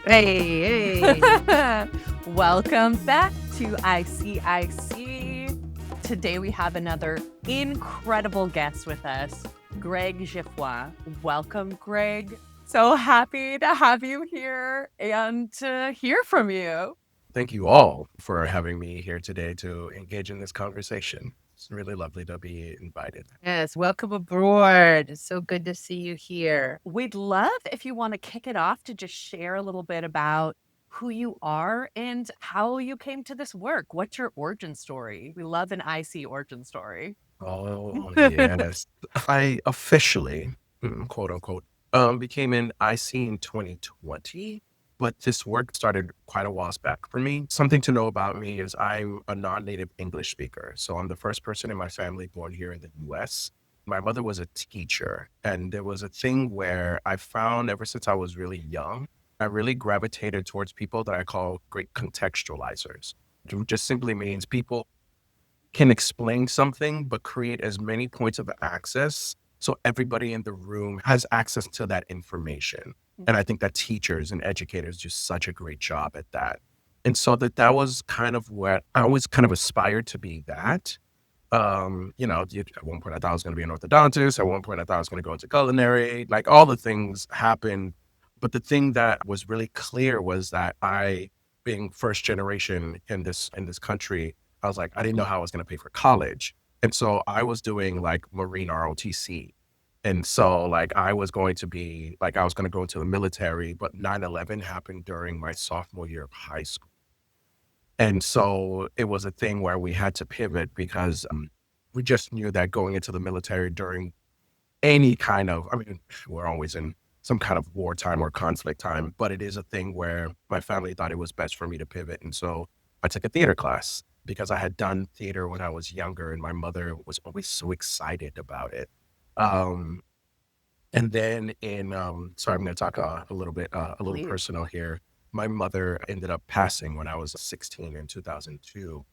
Hey, hey. Welcome back to ICIC. Today we have another incredible guest with us, Greg Geffrard. Welcome, Greg. So happy to have you here and to hear from you. Thank you all for having me here today to engage in this conversation. It's really lovely to be invited. Yes, welcome aboard. It's so good to see you here. We'd love if you want to kick it off to just share a little bit about who you are and how you came to this work. What's your origin story? We love an IC origin story. Oh, yes. I officially, quote unquote, became an IC in 2020, but this work started quite a while back for me. Something to know about me is I'm a non-native English speaker. So I'm the first person in my family born here in the US. My mother was a teacher, and there was a thing where I found ever since I was really young, I really gravitated towards people that I call great contextualizers. It just simply means people can explain something, but create as many points of access so everybody in the room has access to that information. And I think that teachers and educators do such a great job at that. And so that was kind of what I always kind of aspired to be that. At one point I thought I was going to be an orthodontist. At one point I thought I was going to go into culinary. Like all the things happened. But the thing that was really clear was that I, being first generation in this country, I was like, I didn't know how I was going to pay for college. And so I was doing like Marine ROTC. And so like I was going to go into the military, but 9/11 happened during my sophomore year of high school. And so it was a thing where we had to pivot because we just knew that going into the military during any kind of, I mean, we're always in some kind of wartime or conflict time, but it is a thing where my family thought it was best for me to pivot. And so I took a theater class because I had done theater when I was younger and my mother was always so excited about it. Um, and then sorry, I'm going to talk a little Please. personal here. My mother ended up passing when I was 16 in 2002.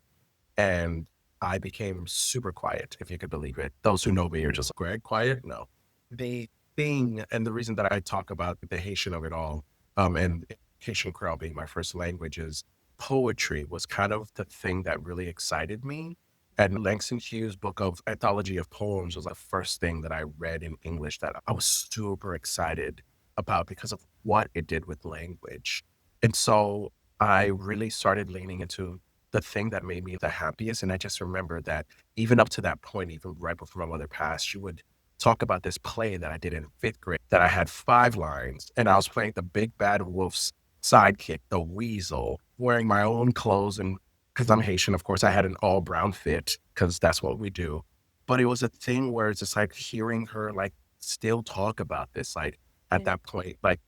And I became super quiet, if you could believe it. Those who know me are just like, Greg, quiet? No. The thing, and the reason that I talk about the Haitian of it all, and Haitian Creole being my first language, is poetry was kind of the thing that really excited me. And Langston Hughes' book of anthology of poems was the first thing that I read in English that I was super excited about because of what it did with language. And so I really started leaning into the thing that made me the happiest. And I just remember that even up to that point, even right before my mother passed, she would talk about this play that I did in fifth grade that I had 5 lines and I was playing the big bad wolf's sidekick, the weasel, wearing my own clothes. And because I'm Haitian, of course, I had an all brown fit because that's what we do. But it was a thing where it's just like hearing her like still talk about this, like at that point, like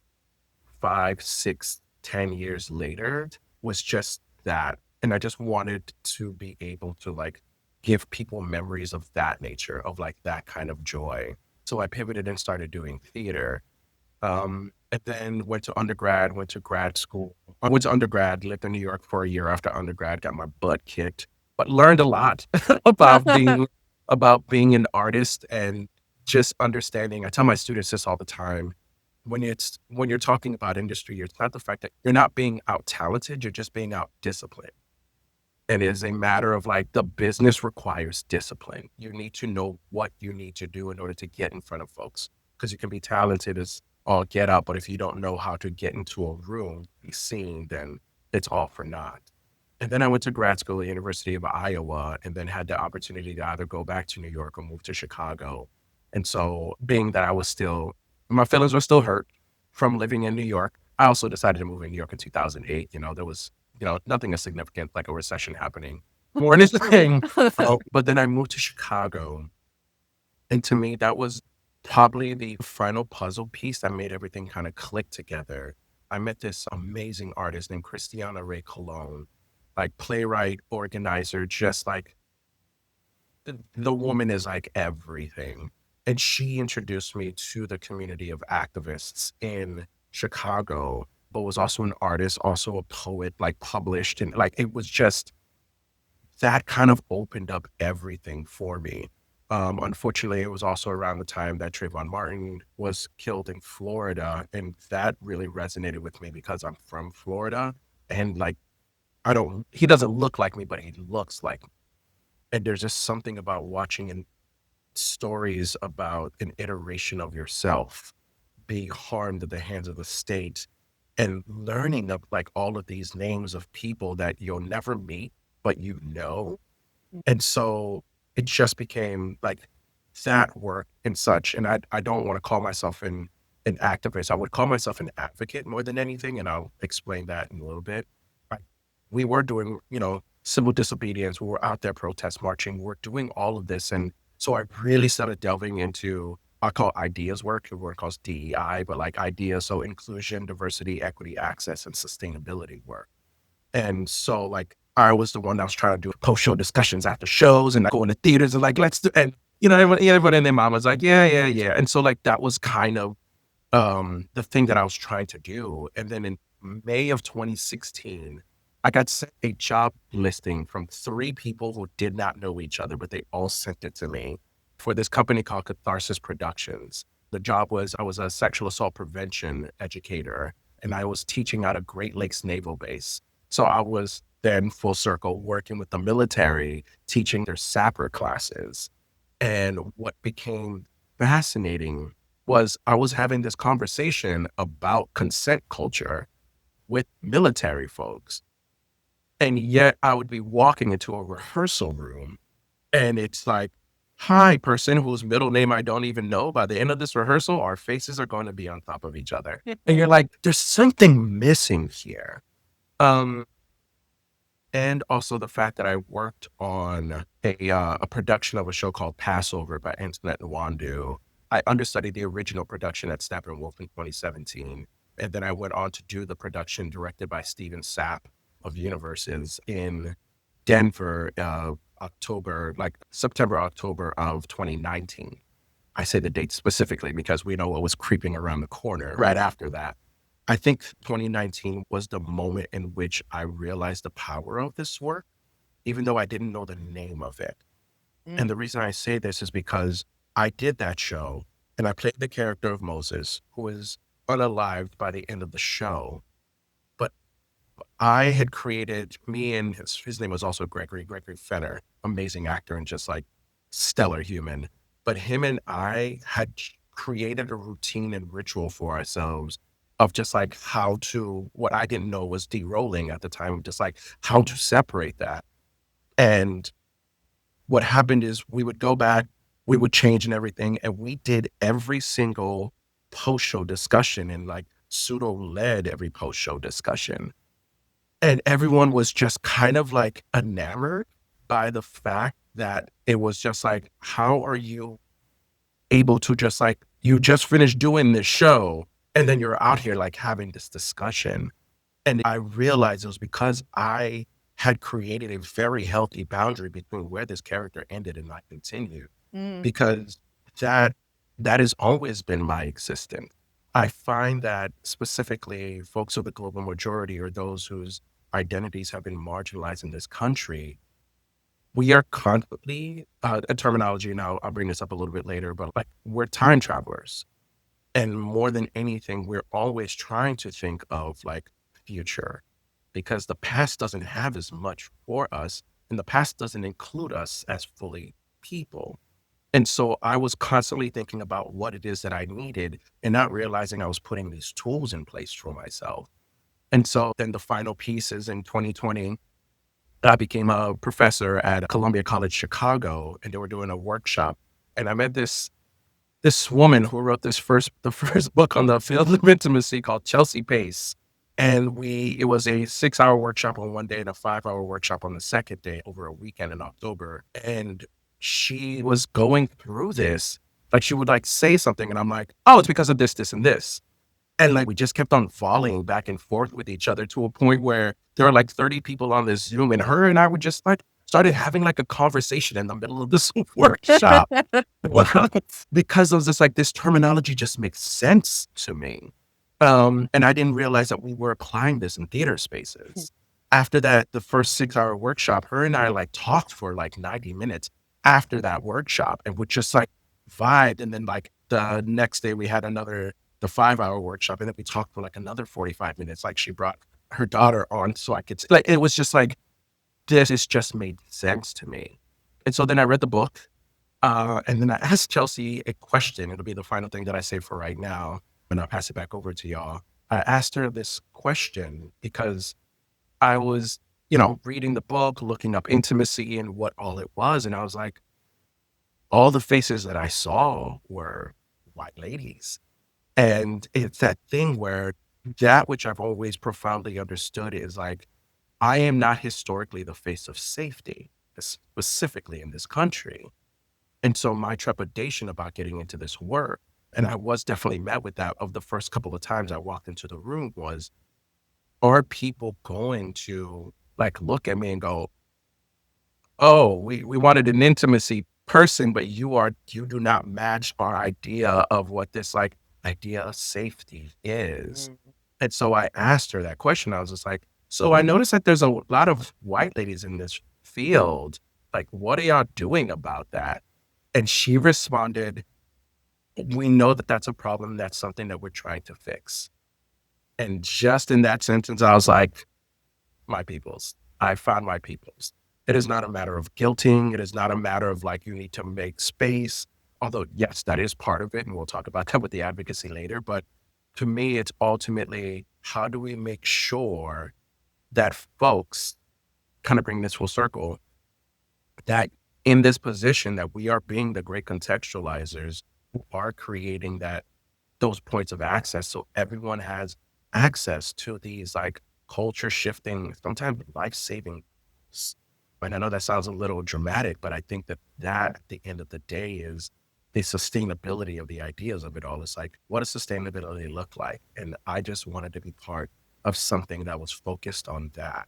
5, 6, 10 years later was just that. And I just wanted to be able to like give people memories of that nature, of like that kind of joy. So I pivoted and started doing theater. And then went to undergrad, went to grad school. I went to undergrad, lived in New York for a year after undergrad, got my butt kicked, but learned a lot about being an artist and just understanding. I tell my students this all the time. When you're talking about industry, it's not the fact that you're not being out talented, you're just being out disciplined. And it is a matter of like the business requires discipline. You need to know what you need to do in order to get in front of folks. Because you can be talented as all get out, but if you don't know how to get into a room, be seen, then it's all for naught. And then I went to grad school at the University of Iowa and then had the opportunity to either go back to New York or move to Chicago. And so being that my feelings were still hurt from living in New York, I also decided to move in New York in 2008. There was nothing as significant like a recession happening more anything. But then I moved to Chicago. And to me, that was probably the final puzzle piece that made everything kind of click together. I met this amazing artist named Christiana Ray Colon, like playwright, organizer, just like the woman is like everything. And she introduced me to the community of activists in Chicago, but was also an artist, also a poet, like published. And like it was just that kind of opened up everything for me. Unfortunately, it was also around the time that Trayvon Martin was killed in Florida. And that really resonated with me because I'm from Florida. And like, he doesn't look like me, but he looks like me. And there's just something about watching stories about an iteration of yourself being harmed at the hands of the state and learning of like all of these names of people that you'll never meet, but you know. And so it just became like that work and such. And I don't want to call myself an activist. I would call myself an advocate more than anything. And I'll explain that in a little bit. Like, we were doing, civil disobedience. We were out there protest marching. We're doing all of this. And so I really started delving into, I call ideas work. The word calls DEI, but like ideas. So inclusion, diversity, equity, access, and sustainability work. And so like, I was the one that was trying to do post-show discussions after shows and going to theaters and like, let's do, and everybody and their mom was like, yeah. And so like, that was kind of the thing that I was trying to do. And then in May of 2016, I got sent a job listing from 3 people who did not know each other, but they all sent it to me for this company called Catharsis Productions. The job was, I was a sexual assault prevention educator, and I was teaching out of Great Lakes Naval Base. So I was then full circle working with the military, teaching their sapper classes. And what became fascinating was I was having this conversation about consent culture with military folks. And yet I would be walking into a rehearsal room and it's like, hi, person whose middle name I don't even know. By the end of this rehearsal, our faces are going to be on top of each other. And you're like, there's something missing here. And also the fact that I worked on a production of a show called Passover by Antoinette Nwandu. I understudied the original production at Steppenwolf in 2017. And then I went on to do the production directed by Steven Sapp of Universes in Denver, September, October of 2019. I say the date specifically because we know what was creeping around the corner right after that. I think 2019 was the moment in which I realized the power of this work, even though I didn't know the name of it. And the reason I say this is because I did that show and I played the character of Moses, who was unalived by the end of the show. But I had created, me and his name was also Gregory Fenner, amazing actor and just like stellar human. But him and I had created a routine and ritual for ourselves of just like what I didn't know was de-rolling at the time, just like how to separate that. And what happened is we would go back, we would change and everything. And we did every single post-show discussion and like pseudo led every post-show discussion. And everyone was just kind of like enamored by the fact that it was just like, how are you able to just like, you just finished doing this show and then you're out here like having this discussion. And I realized it was because I had created a very healthy boundary between where this character ended and I continued, because that has always been my existence. I find that specifically folks of the global majority or those whose identities have been marginalized in this country, we are constantly, a terminology, and I'll bring this up a little bit later, but like we're time travelers. And more than anything, we're always trying to think of like future, because the past doesn't have as much for us and the past doesn't include us as fully people. And so I was constantly thinking about what it is that I needed and not realizing I was putting these tools in place for myself. And so then the final piece is in 2020, I became a professor at Columbia College Chicago, and they were doing a workshop. And I met this woman who wrote the first book on the field of intimacy called Chelsea Pace. And it was a 6-hour workshop on one day and a 5-hour workshop on the second day over a weekend in October. And she was going through this, like she would like say something and I'm like, oh, it's because of this, this, and this. And like, we just kept on volleying back and forth with each other to a point where there are like 30 people on this Zoom and her and I would just like started having like a conversation in the middle of this workshop. Because of this, like this terminology just makes sense to me. And I didn't realize that we were applying this in theater spaces. After that, the first 6-hour workshop, her and I like talked for like 90 minutes after that workshop and would just like vibe. And then like the next day we had the 5-hour workshop, and then we talked for like another 45 minutes. Like she brought her daughter on so I could, like, it was just like, this just made sense to me. And so then I read the book, and then I asked Chelsea a question. It'll be the final thing that I say for right now, and I'll pass it back over to y'all. I asked her this question because I was, reading the book, looking up intimacy and what all it was. And I was like, all the faces that I saw were white ladies. And it's that thing where that which I've always profoundly understood is like, I am not historically the face of safety, specifically in this country. And so my trepidation about getting into this work, and I was definitely met with that of the first couple of times I walked into the room was, are people going to like look at me and go, oh, we wanted an intimacy person, but you do not match our idea of what this like idea of safety is. And so I asked her that question. I was just like, so I noticed that there's a lot of white ladies in this field. Like, what are y'all doing about that? And she responded, we know that that's a problem. That's something that we're trying to fix. And just in that sentence, I was like, my peoples. I found my peoples. It is not a matter of guilting. It is not a matter of like, you need to make space. Although, yes, that is part of it. And we'll talk about that with the advocacy later. But to me, it's ultimately, how do we make sure that folks, kind of bring this full circle, that in this position that we are being the great contextualizers who are creating those points of access so everyone has access to these like culture shifting, sometimes life-saving. And I know that sounds a little dramatic, but I think that at the end of the day is the sustainability of the ideas of it all. It's like, what does sustainability look like? And I just wanted to be part of something that was focused on that.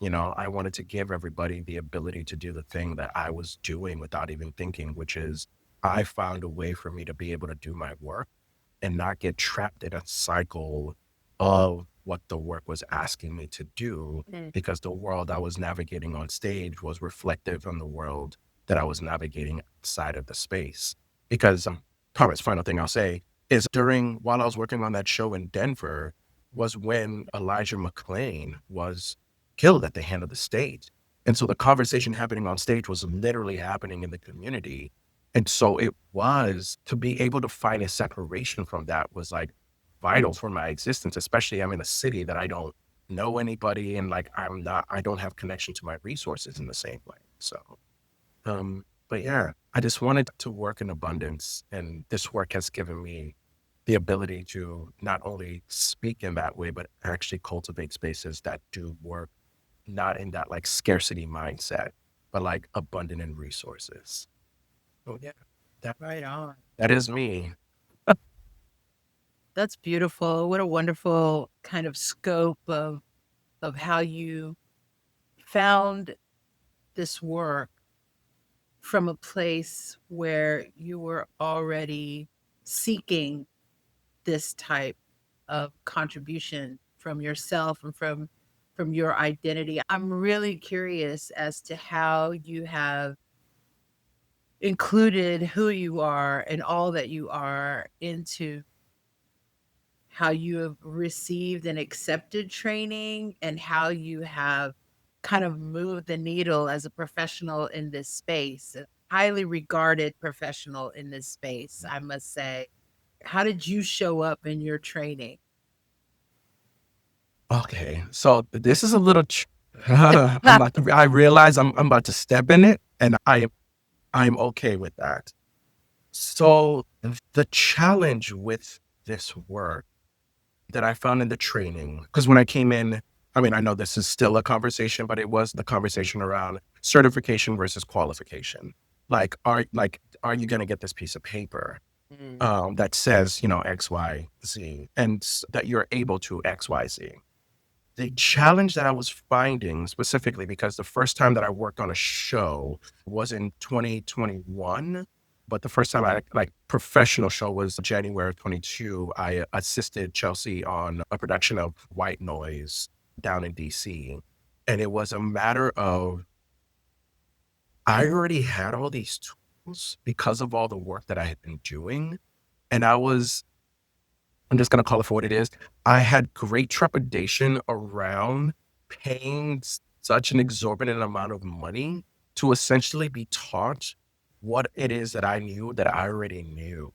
I wanted to give everybody the ability to do the thing that I was doing without even thinking, which is I found a way for me to be able to do my work and not get trapped in a cycle of what the work was asking me to do, because the world I was navigating on stage was reflective on the world that I was navigating outside of the space. Because Thomas, final thing I'll say is while I was working on that show in Denver was when Elijah McClain was killed at the hand of the state. And so the conversation happening on stage was literally happening in the community. And so it was to be able to find a separation from that was like vital for my existence, especially I'm in a city that I don't know anybody and like I don't have connection to my resources in the same way. So, but yeah, I just wanted to work in abundance, and this work has given me the ability to not only speak in that way, but actually cultivate spaces that do work not in that like scarcity mindset, but like abundant in resources. Oh yeah, Right on. that is me. That's beautiful. What a wonderful kind of scope of how you found this work from a place where you were already seeking this type of contribution from yourself and from your identity. I'm really curious as to how you have included who you are and all that you are into how you have received and accepted training and how you have kind of moved the needle as a professional in this space, a highly regarded professional in this space, I must say. How did you show up in your training? Okay, so this is a little. I realize I'm about to step in it, and I'm okay with that. So the challenge with this work that I found in the training, because when I came in, I mean, I know this is still a conversation, but it was the conversation around certification versus qualification. Are you going to get this piece of paper that says, X, Y, Z, and that you're able to X, Y, Z? The challenge that I was finding specifically, because the first time that I worked on a show was in 2021, but the first time I like professional show was January of 22. I assisted Chelsea on a production of White Noise down in DC. And it was a matter of I already had all these tools because of all the work that I had been doing. And I'm just going to call it for what it is. I had great trepidation around paying such an exorbitant amount of money to essentially be taught what it is that I knew that I already knew.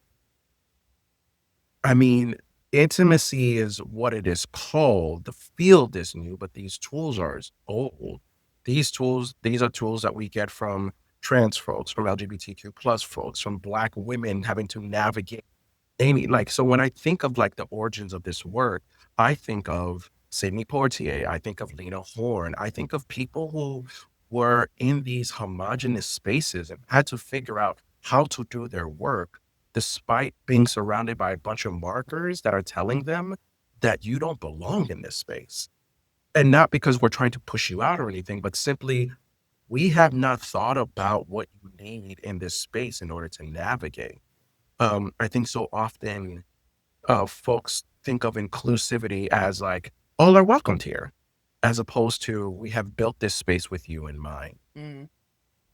I mean, intimacy is what it is called. The field is new, but these tools are as old. These are tools that we get from trans folks, from LGBTQ plus folks, from Black women having to navigate any, like, so when I think of like the origins of this work, I think of Sidney Poitier, I think of Lena Horne, I think of people who were in these homogenous spaces and had to figure out how to do their work despite being surrounded by a bunch of markers that are telling them that you don't belong in this space. And not because we're trying to push you out or anything, but simply we have not thought about what you need in this space in order to navigate. I think so often folks think of inclusivity as like, all are welcomed here, as opposed to we have built this space with you in mind. Mm.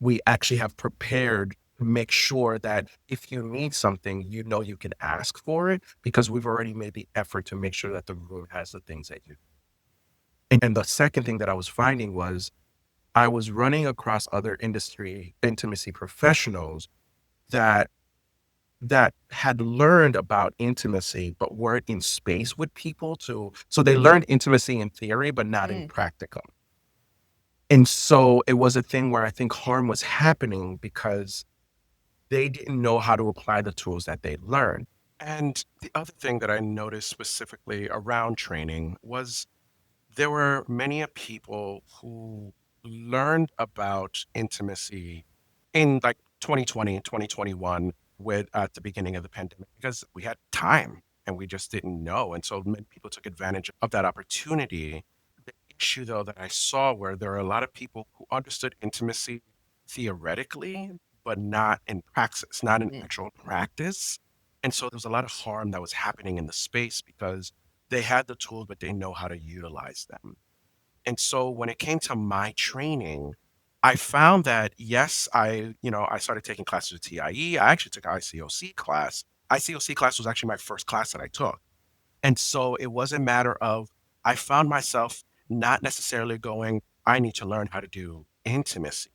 We actually have prepared to make sure that if you need something, you know you can ask for it because we've already made the effort to make sure that the room has the things that you. And the second thing that I was finding was I was running across other industry intimacy professionals that had learned about intimacy but weren't in space with people to, so they learned intimacy in theory but not in practical. And so it was a thing where I think harm was happening because they didn't know how to apply the tools that they learned. And the other thing that I noticed specifically around training was there were many people who learned about intimacy in like 2020 and 2021 with at the beginning of the pandemic because we had time and we just didn't know. And so many people took advantage of that opportunity. The issue though that I saw where there are a lot of people who understood intimacy theoretically, but not in praxis, not in actual practice. And so there was a lot of harm that was happening in the space because they had the tools, but they didn't know how to utilize them. And so when it came to my training, I found that yes, I started taking classes with TIE. I actually took an ICOC class. ICOC class was actually my first class that I took. And so it was a matter of I found myself not necessarily going, I need to learn how to do intimacy,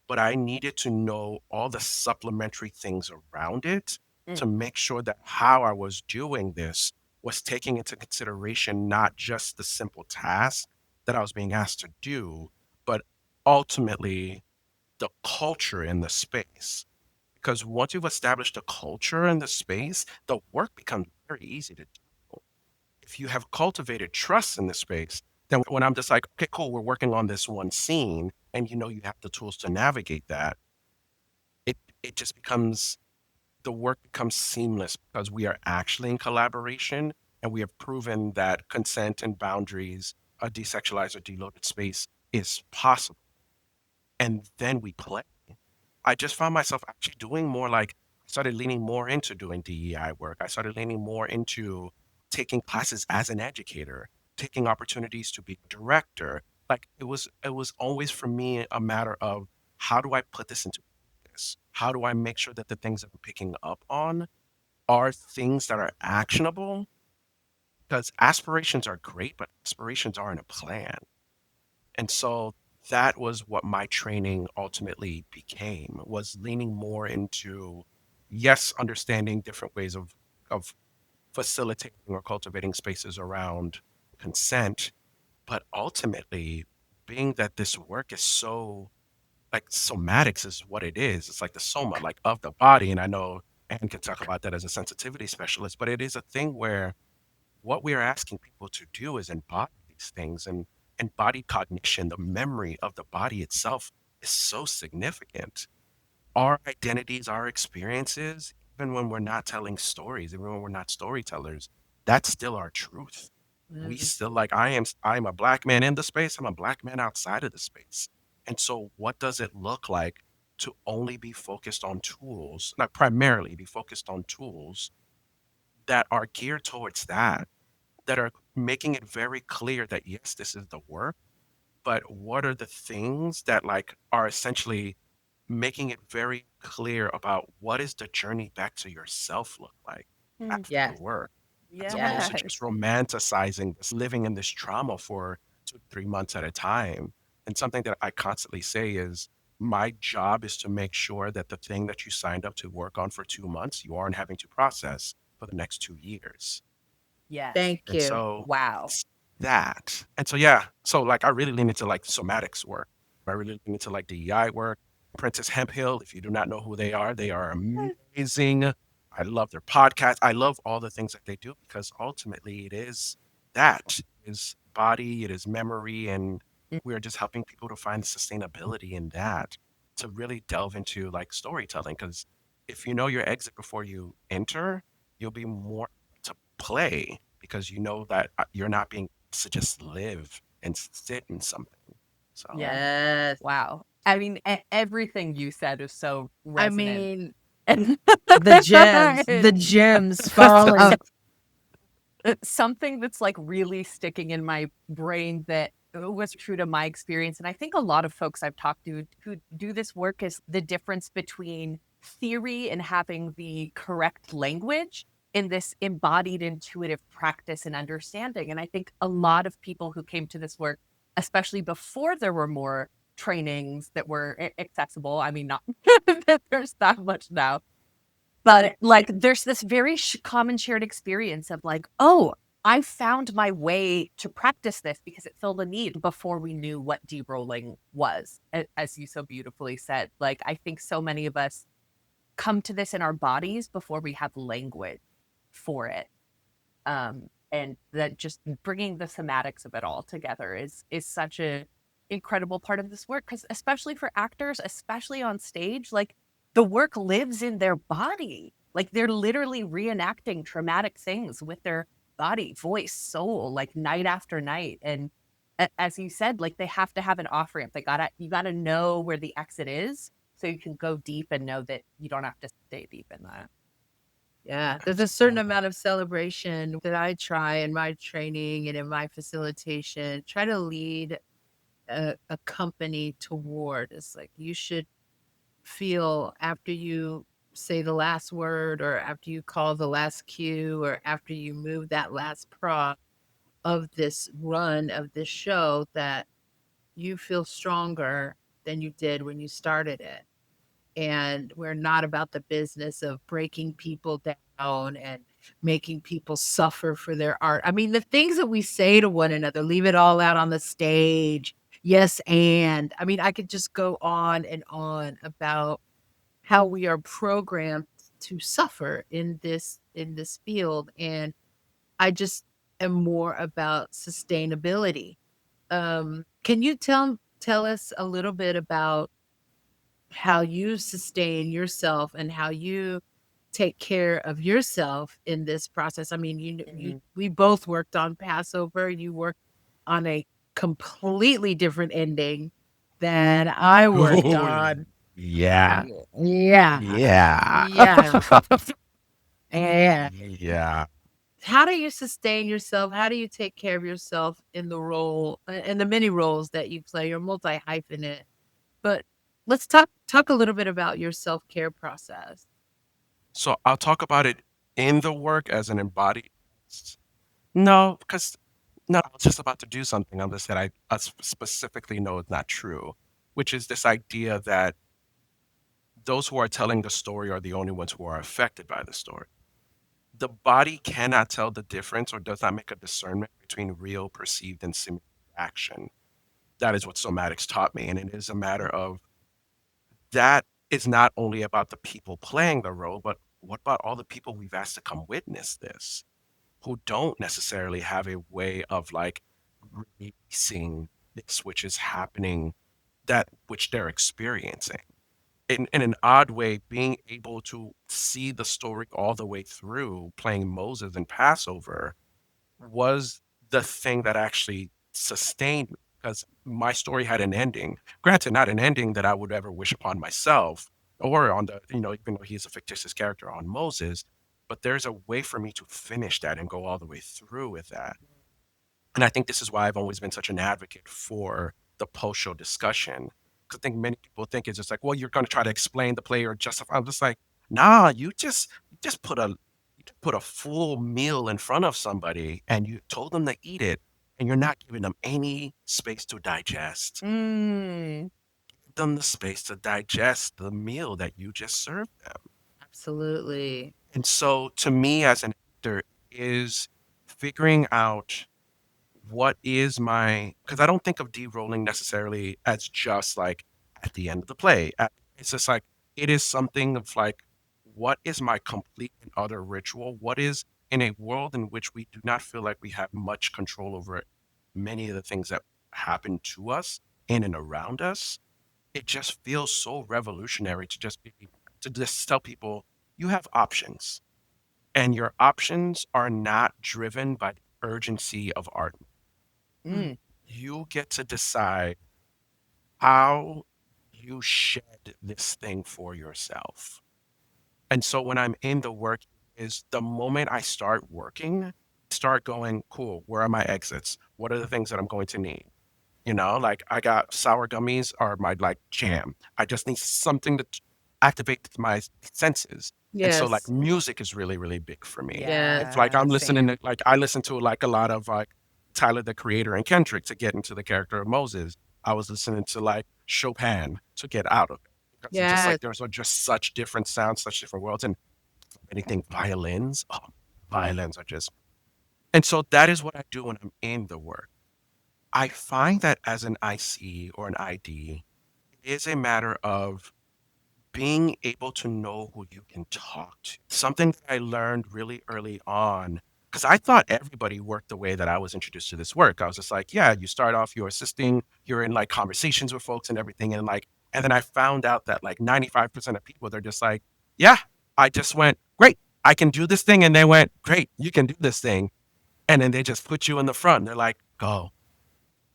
but I needed to know all the supplementary things around it to make sure that how I was doing this was taking into consideration not just the simple task that I was being asked to do, but ultimately the culture in the space. Because once you've established a culture in the space, the work becomes very easy to do. If you have cultivated trust in the space, then when I'm just like, okay, cool, we're working on this one scene, and you know you have the tools to navigate that, it just becomes the work becomes seamless because we are actually in collaboration and we have proven that consent and boundaries, a desexualized or deloaded space is possible. And then we play. I just found myself actually doing more like I started leaning more into doing DEI work. I started leaning more into taking classes as an educator, taking opportunities to be a director. Like it was always for me a matter of how do I put this into practice? How do I make sure that the things that I'm picking up on are things that are actionable? Because aspirations are great, but aspirations aren't a plan. And so that was what my training ultimately became, was leaning more into, yes, understanding different ways of facilitating or cultivating spaces around consent, but ultimately being that this work is so like somatics is what it is. It's like the soma, like of the body. And I know Anne can talk about that as a sensitivity specialist, but it is a thing where what we are asking people to do is embody these things and body cognition, the memory of the body itself is so significant. Our identities, our experiences, even when we're not telling stories, even when we're not storytellers, that's still our truth. We Mm. still like I'm a black man in the space, I'm a black man outside of the space. And so what does it look like to only be focused on tools, not primarily be focused on tools that are geared towards that are making it very clear that yes, this is the work, but what are the things that like are essentially making it very clear about what is the journey back to yourself look like after the Yes. work, as opposed to Yes. just romanticizing this living in this trauma for 2 to 3 months at a time. And something that I constantly say is my job is to make sure that the thing that you signed up to work on for 2 months, you aren't having to process for the next 2 years. Yes. Thank And you. so Wow. it's that. And so, yeah, so like I really lean into like somatics work. I really lean into like DEI work. Princess Hemp Hill, if you do not know who they are amazing. I love their podcast. I love all the things that they do because ultimately it is that is body, it is memory, and we're just helping people to find sustainability in that to really delve into like storytelling. Because if you know your exit before you enter, you'll be more to play because you know that you're not being to just live and sit in something. So Yeah. Yes. Wow. I mean, everything you said is so I resonant. mean, And the gems falling. something that's like really sticking in my brain that was true to my experience. And I think a lot of folks I've talked to who do this work is the difference between theory and having the correct language in this embodied intuitive practice and understanding. And I think a lot of people who came to this work, especially before there were more trainings that were accessible, I mean, not that there's that much now, but like there's this very common shared experience of like, oh, I found my way to practice this because it filled a need before we knew what de-rolling was, as you so beautifully said. Like, I think so many of us come to this in our bodies before we have language for it. And that just bringing the somatics of it all together is such a incredible part of this work, because especially for actors, especially on stage, like the work lives in their body. Like they're literally reenacting traumatic things with their body, voice, soul, like night after night. And as you said, like they have to have an off ramp. You gotta know where the exit is so you can go deep and know that you don't have to stay deep in that. Yeah, there's a certain amount of celebration that I try in my training and in my facilitation, try to lead a company toward. It's like you should feel after you say the last word or after you call the last cue or after you move that last prop of this run of this show that you feel stronger than you did when you started it. And we're not about the business of breaking people down and making people suffer for their art. I mean, the things that we say to one another, leave it all out on the stage. Yes, and I mean, I could just go on and on about how we are programmed to suffer in this field, and I just am more about sustainability. Can you tell us a little bit about how you sustain yourself and how you take care of yourself in this process? I mean, we both worked on Passover. You worked on a completely different ending than I worked Oh, on. yeah. Yeah. Yeah. Yeah. Yeah. Yeah. How do you sustain yourself? How do you take care of yourself in the role in the many roles that you play? You're multi hyphenate, but let's talk a little bit about your self-care process. So I'll talk about it in the work as an embodied. No, because no, I was just about to do something on this that I specifically know is not true, which is this idea that those who are telling the story are the only ones who are affected by the story. The body cannot tell the difference or does not make a discernment between real, perceived, and simulated action. That is what somatics taught me. And it is a matter of that is not only about the people playing the role, but what about all the people we've asked to come witness this who don't necessarily have a way of like releasing this which is happening, that which they're experiencing. In an odd way, being able to see the story all the way through, playing Moses in Passover, was the thing that actually sustained me because my story had an ending. Granted, not an ending that I would ever wish upon myself or on the, even though he's a fictitious character on Moses, but there's a way for me to finish that and go all the way through with that. And I think this is why I've always been such an advocate for the post show discussion I think many people think it's just like, well, you're going to try to explain the play or justify. I'm just like, nah, you just put a full meal in front of somebody and you told them to eat it, and you're not giving them any space to digest. Mm. Give them the space to digest the meal that you just served them. Absolutely. And so to me as an actor is figuring out what is my, because I don't think of de-rolling necessarily as just like at the end of the play. It's just like it is something of like, what is my complete and utter ritual? What is in a world in which we do not feel like we have much control over many of the things that happen to us in and around us? It just feels so revolutionary to just be to just tell people you have options, and your options are not driven by the urgency of art. Mm. You get to decide how you shed this thing for yourself. And so when I'm in the work is the moment I start working, start going, cool, where are my exits? What are the things that I'm going to need? You know, like I got sour gummies are my like jam. I just need something to activate my senses. And so like Yes. music is really, really big for me. If like Yeah, I'm listening same. to like I listen to like a lot of like Tyler the Creator and Kendrick to get into the character of Moses. I was listening to like Chopin to get out of it. Because it's just Yes. like there's just such different sounds, such different worlds. And anything violins, oh, violins are just, and so that is what I do when I'm in the work. I find that as an IC or an ID, it is a matter of being able to know who you can talk to. Something that I learned really early on, because I thought everybody worked the way that I was introduced to this work. I was just like, yeah, you start off, you're assisting, you're in like conversations with folks and everything. And then I found out that like 95% of people, they're just like, yeah, I just went, great, I can do this thing. And they went, great, you can do this thing. And then they just put you in the front. They're like, go.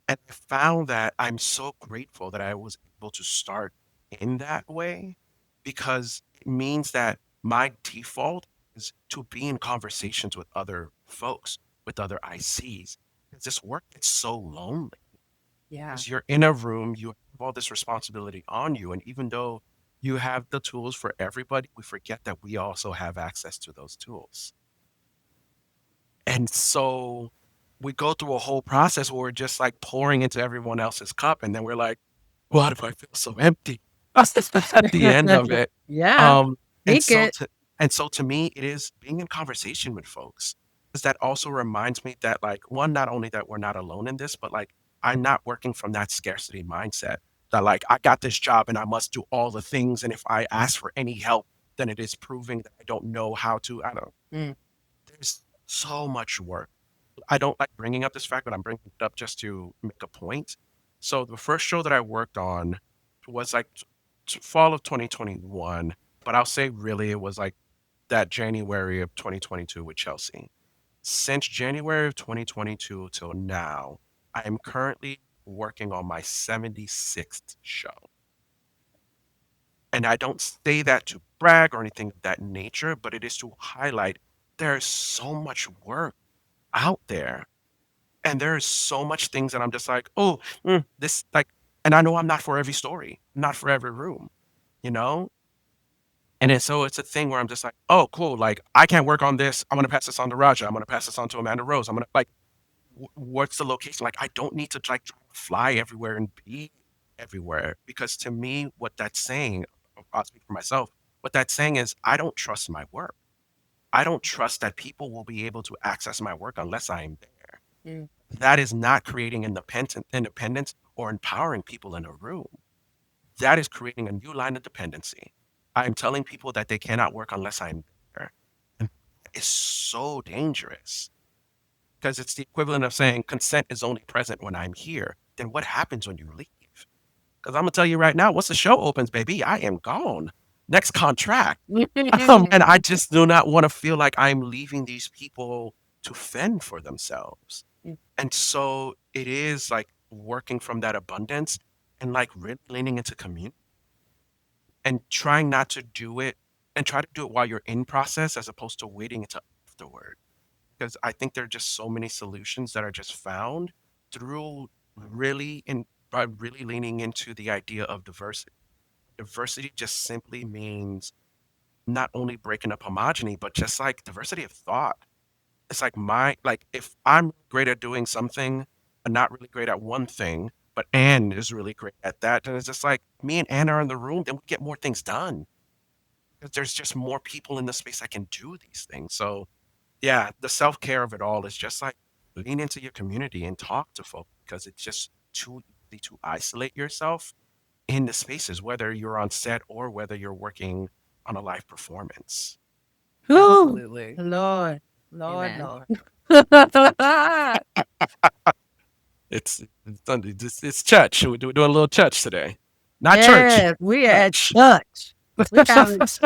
And I found that I'm so grateful that I was able to start in that way because it means that my default is to be in conversations with other folks, with other ICs. Because this work gets so lonely Yeah. because you're in a room, you have all this responsibility on you. And even though you have the tools for everybody, we forget that we also have access to those tools. And so we go through a whole process where we're just like pouring into everyone else's cup. And then we're like, why do I feel so empty? That's at the end of it. Yeah. Um, and Make so it. to and so to me, it is being in conversation with folks. Because that also reminds me that like one, not only that we're not alone in this, but like I'm not working from that scarcity mindset that like I got this job and I must do all the things. And if I ask for any help, then it is proving that I don't know how to. I don't. Mm. There's so much work. I don't like bringing up this fact, but I'm bringing it up just to make a point. So the first show that I worked on was like fall of 2021, but I'll say really it was like that January of 2022 with Chelsea. Since January of 2022 till now, I am currently working on my 76th show. And I don't say that to brag or anything of that nature, but it is to highlight there's so much work out there. And there's so much things that I'm just like, oh, this like, and I know I'm not for every story, not for every room, you know? And then so it's a thing where I'm just like, oh, cool. Like, I can't work on this. I'm gonna pass this on to Raja. I'm gonna pass this on to Amanda Rose. I'm gonna like, what's the location? Like, I don't need to like try to fly everywhere and be everywhere because to me, what that's saying, I'll speak for myself. What that's saying is, I don't trust my work. I don't trust that people will be able to access my work unless I am there. Mm. That is not creating independence or empowering people in a room. That is creating a new line of dependency. I'm telling people that they cannot work unless I'm there. And that is so dangerous because it's the equivalent of saying consent is only present when I'm here. Then what happens when you leave? Because I'm going to tell you right now, once the show opens, baby, I am gone. Next contract. And I just do not want to feel like I'm leaving these people to fend for themselves. And so it is like working from that abundance and like really leaning into community and trying not to do it and try to do it while you're in process as opposed to waiting until afterward. Because I think there are just so many solutions that are just found through really by really leaning into the idea of diversity. Diversity just simply means not only breaking up homogeny, but just like diversity of thought. It's like if I'm great at doing something, I'm not really great at one thing, but Anne is really great at that. And it's just like me and Anne are in the room, then we get more things done. Because there's just more people in the space that can do these things. So yeah, the self-care of it all is just like lean into your community and talk to folks because it's just too easy to isolate yourself in the spaces, whether you're on set or whether you're working on a live performance. Whew. Absolutely. Lord, Lord, Amen. Lord. It's church. We're doing a little church today. Not church. Yes, we are at Church. church. We having church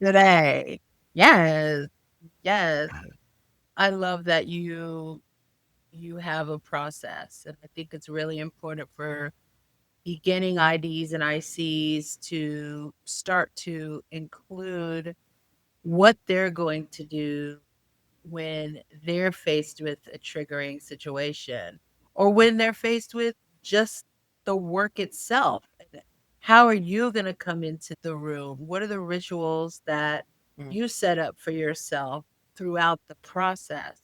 today. Yes, yes. I love that you have a process, and I think it's really important for beginning IDs and ICs to start to include what they're going to do when they're faced with a triggering situation or when they're faced with just the work itself. How are you going to come into the room? What are the rituals that Mm. you set up for yourself throughout the process?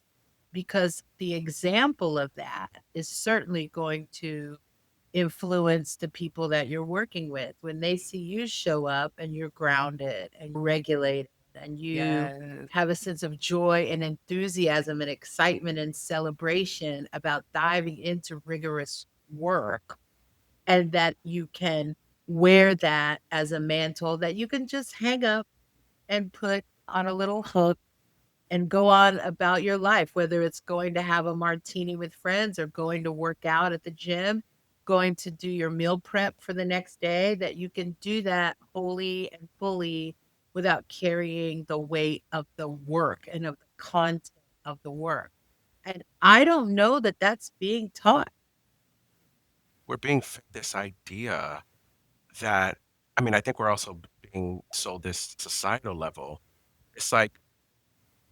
Because the example of that is certainly going to influence the people that you're working with. When they see you show up and you're grounded and regulated and you Yes. have a sense of joy and enthusiasm and excitement and celebration about diving into rigorous work, and that you can wear that as a mantle that you can just hang up and put on a little hook and go on about your life, whether it's going to have a martini with friends or going to work out at the gym, going to do your meal prep for the next day, that you can do that wholly and fully without carrying the weight of the work and of the content of the work. And I don't know that that's being taught. We're being fed this idea that, I mean, I think we're also being sold this societal level. It's like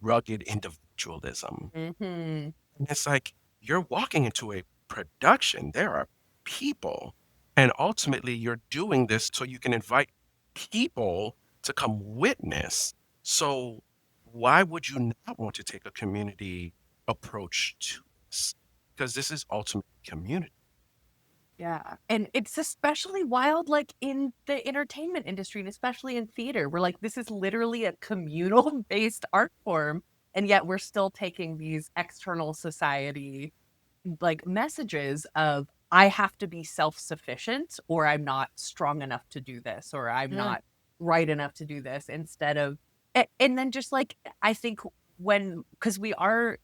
rugged individualism. Mm-hmm. And it's like you're walking into a production. There are people. And ultimately, you're doing this so you can invite people to come witness. So, why would you not want to take a community approach to this? Because this is ultimately community. Yeah. And it's especially wild, like in the entertainment industry and especially in theater. We're like, this is literally a communal based art form. And yet we're still taking these external society like messages of, I have to be self sufficient or I'm not strong enough to do this or I'm Mm. not right enough to do this instead of, and then just like, I think because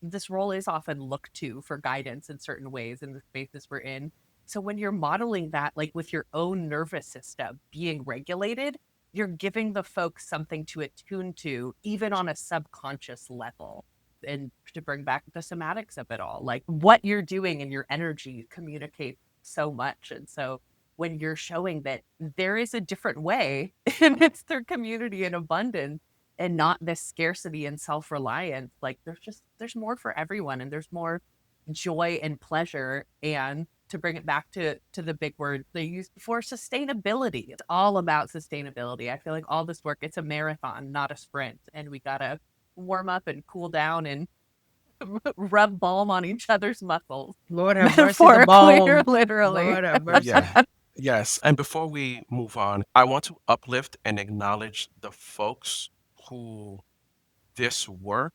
this role is often looked to for guidance in certain ways in the spaces we're in. So when you're modeling that, like with your own nervous system being regulated, you're giving the folks something to attune to, even on a subconscious level. And to bring back the somatics of it all, like what you're doing and your energy communicates so much. And so when you're showing that there is a different way and it's their community and abundance and not this scarcity and self-reliance, like there's more for everyone and there's more joy and pleasure. And to bring it back to the big word they used before, sustainability. It's all about sustainability. I feel like all this work, it's a marathon, not a sprint. And we gotta warm up and cool down and rub balm on each other's muscles. Lord have mercy, the Metaphorically or balm. literally. Lord have mercy. Yeah. Yes. And before we move on, I want to uplift and acknowledge the folks who this work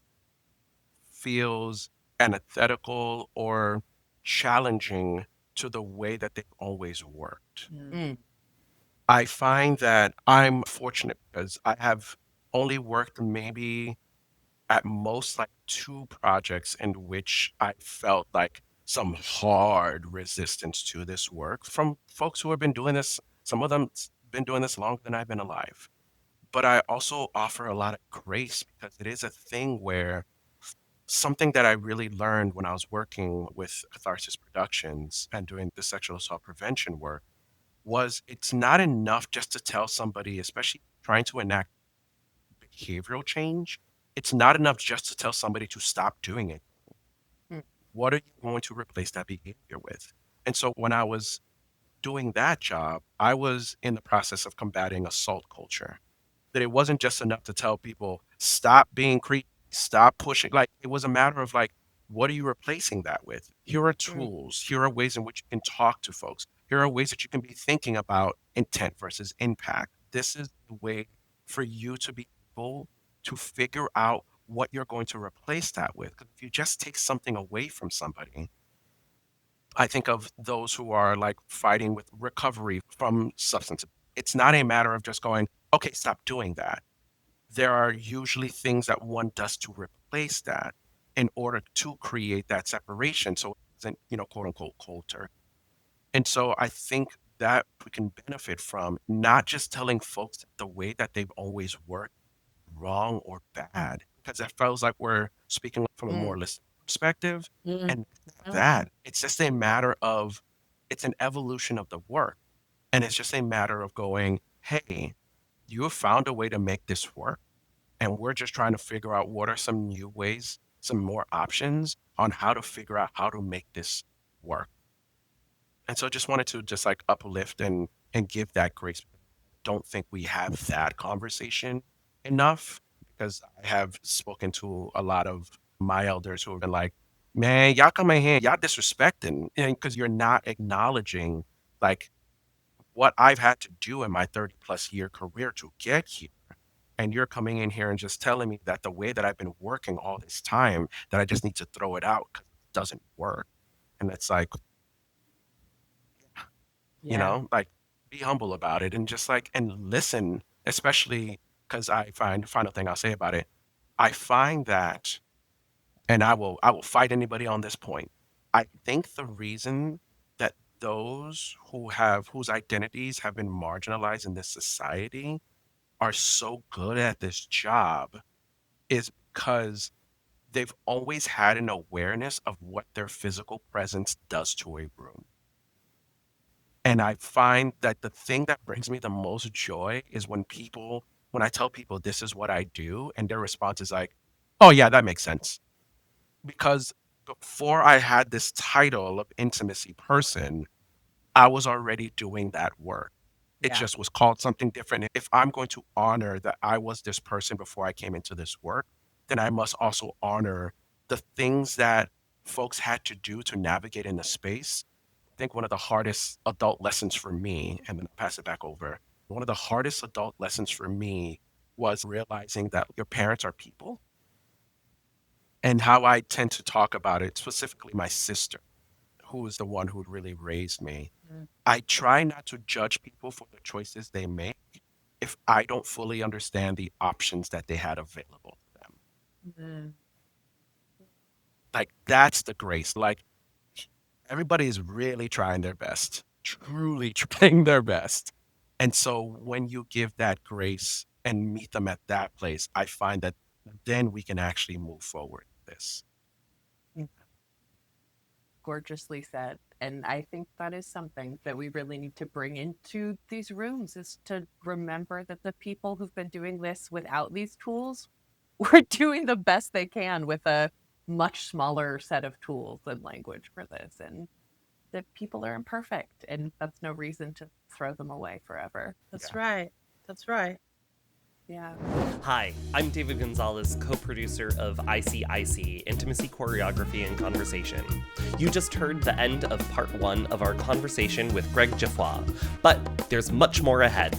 feels antithetical or challenging to the way that they've always worked. Mm. Mm. I find that I'm fortunate because I have only worked maybe at most like two projects in which I felt like some hard resistance to this work from folks who have been doing this. Some of them been doing this longer than I've been alive. But I also offer a lot of grace because it is a thing where something that I really learned when I was working with Catharsis Productions and doing the sexual assault prevention work was it's not enough just to tell somebody, especially trying to enact behavioral change, it's not enough just to tell somebody to stop doing it. Mm. What are you going to replace that behavior with? And so when I was doing that job, I was in the process of combating assault culture. That it wasn't just enough to tell people, stop being creepy, stop pushing. Like, it was a matter of like, what are you replacing that with? Here are Mm. tools. Here are ways in which you can talk to folks. Here are ways that you can be thinking about intent versus impact. This is the way for you to be able to figure out what you're going to replace that with. 'Cause if you just take something away from somebody, I think of those who are like fighting with recovery from substance. It's not a matter of just going, okay, stop doing that. There are usually things that one does to replace that in order to create that separation. So it isn't, quote unquote, cold turkey. And so I think that we can benefit from not just telling folks the way that they've always worked wrong or bad, because it feels like we're speaking from a Mm. moralistic perspective. Mm. And Mm. that it's just a matter of, it's an evolution of the work. And it's just a matter of going, hey, you have found a way to make this work. And we're just trying to figure out what are some new ways, some more options on how to figure out how to make this work. And so just wanted to just like uplift and give that grace. Don't think we have that conversation enough, because I have spoken to a lot of my elders who have been like, man, y'all come in here, y'all disrespecting, because you're not acknowledging like what I've had to do in my 30 plus year career to get here. And you're coming in here and just telling me that the way that I've been working all this time, that I just need to throw it out because it doesn't work. And it's like, Yeah. like, be humble about it and just like, and listen, especially because I find, final thing I'll say about it, I find that, and I will fight anybody on this point. I think the reason that those whose identities have been marginalized in this society are so good at this job is because they've always had an awareness of what their physical presence does to a room. And I find that the thing that brings me the most joy is when I tell people this is what I do, and their response is like, oh, yeah, that makes sense. Because before I had this title of intimacy person, I was already doing that work. It Yeah. just was called something different. If I'm going to honor that I was this person before I came into this work, then I must also honor the things that folks had to do to navigate in the space. I think one of the hardest adult lessons for me, and then I'll pass it back over. One of the hardest adult lessons for me was realizing that your parents are people, and how I tend to talk about it, specifically my sister, who is the one who really raised me. Mm. I try not to judge people for the choices they make if I don't fully understand the options that they had available to them. Mm. Like, that's the grace. Like, everybody is really trying their best, truly trying their best. And so when you give that grace and meet them at that place, I find that then we can actually move forward with this. Gorgeously said. And I think that is something that we really need to bring into these rooms, is to remember that the people who've been doing this without these tools were doing the best they can with a much smaller set of tools and language for this. And that people are imperfect, and that's no reason to throw them away forever. That's right. That's right. Yeah. Hi, I'm David Gonzalez, co-producer of ICIC, Intimacy, Choreography, and Conversation. You just heard the end of part 1 of our conversation with Greg Geffrard, but there's much more ahead.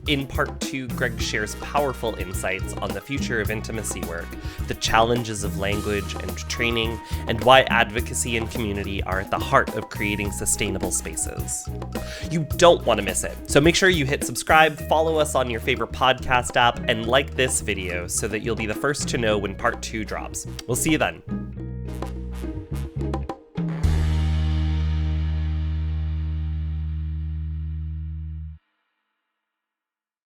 In part 2, Greg shares powerful insights on the future of intimacy work, the challenges of language and training, and why advocacy and community are at the heart of creating sustainable spaces. You don't want to miss it, so make sure you hit subscribe, follow us on your favorite podcast app, and like this video so that you'll be the first to know when part 2 drops. We'll see you then.